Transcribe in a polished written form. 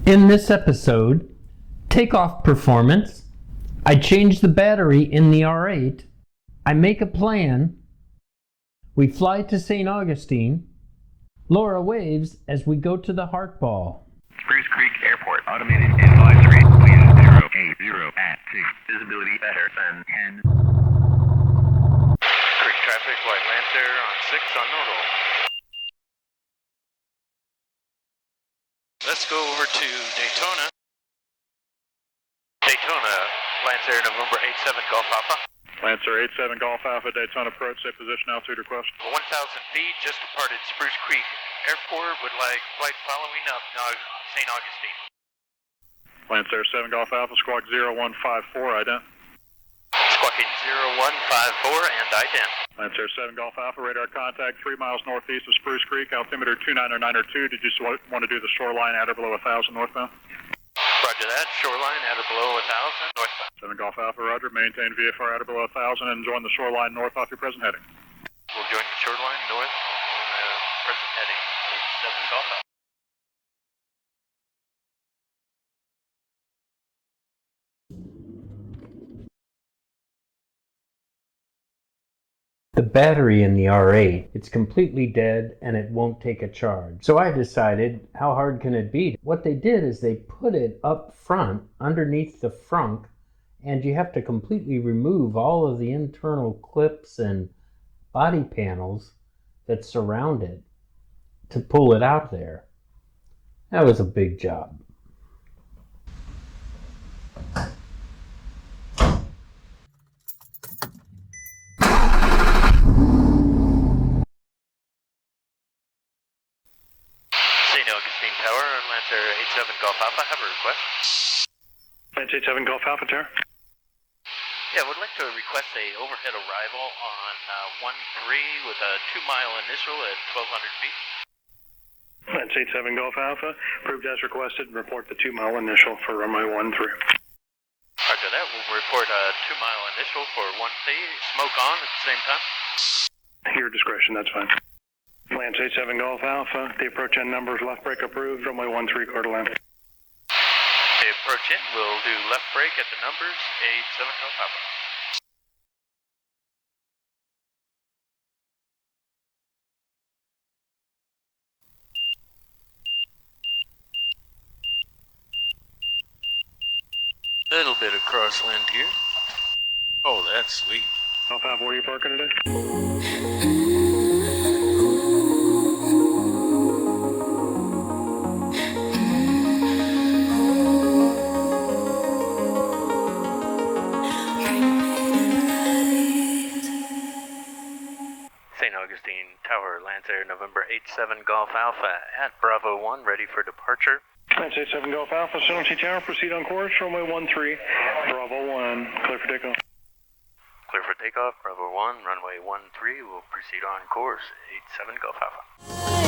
In this episode, takeoff performance, I change the battery in the R8, I make a plan, we fly to St. Augustine, Laura waves as we go to the Heart Ball. Spruce Creek Airport, automated advisory, wind 080 at 6, visibility better than 10. Creek traffic, white Lancair on 6 on Nodal. Let's go over to Daytona. Daytona, Lancair November 87 Golf Alpha. Lancair 87 Golf Alpha, Daytona approach, say position, altitude request. 1,000 feet, just departed Spruce Creek Airport, would like flight following up St. Augustine. Lancair 7 Golf Alpha, squawk 0154, ident. Squawking 0154 and ident. Lancair 7 Golf Alpha, radar contact 3 miles northeast of Spruce Creek, altimeter 29092. Did you want to do the shoreline at or below 1,000 northbound? Roger that, shoreline at or below 1,000 northbound. 7 Golf Alpha, roger, maintain VFR at or below 1,000 and join the shoreline north off your present heading. We'll join the shoreline north on the present heading, 87 Golf Alpha. The battery in the R8, it's completely dead and it won't take a charge. So I decided, how hard can it be? What they did is they put it up front, underneath the frunk, and you have to completely remove all of the internal clips and body panels that surround it to pull it out there. That was a big job. St. Augustine Tower, Lancair 87 Golf Alpha, have a request. Lancair 87 Golf Alpha, Tower. Yeah, would like to request a overhead arrival on 1-3 with a 2-mile initial at 1,200 feet. Lancair 87 Golf Alpha, approved as requested, and report the 2-mile initial for runway 13. Roger that, we'll report a 2-mile initial for 1C, smoke on at the same time. Your discretion, that's fine. Lancair 87 Golf Alpha, the approach end number is left brake approved, runway 13 quarter length. The approach in, we'll do left brake at the numbers, 87 Golf Alpha. Little bit of crosswind here. Oh, that's sweet. Golf Alpha, where are you parking today? St. Augustine Tower, Lancair November 87 Golf Alpha at Bravo 1, ready for departure. Lancair 87 Golf Alpha, Sonoma Tower, proceed on course, runway 13, Bravo 1, clear for takeoff. Clear for takeoff, Bravo 1, runway 13, we'll proceed on course, 87 Golf Alpha.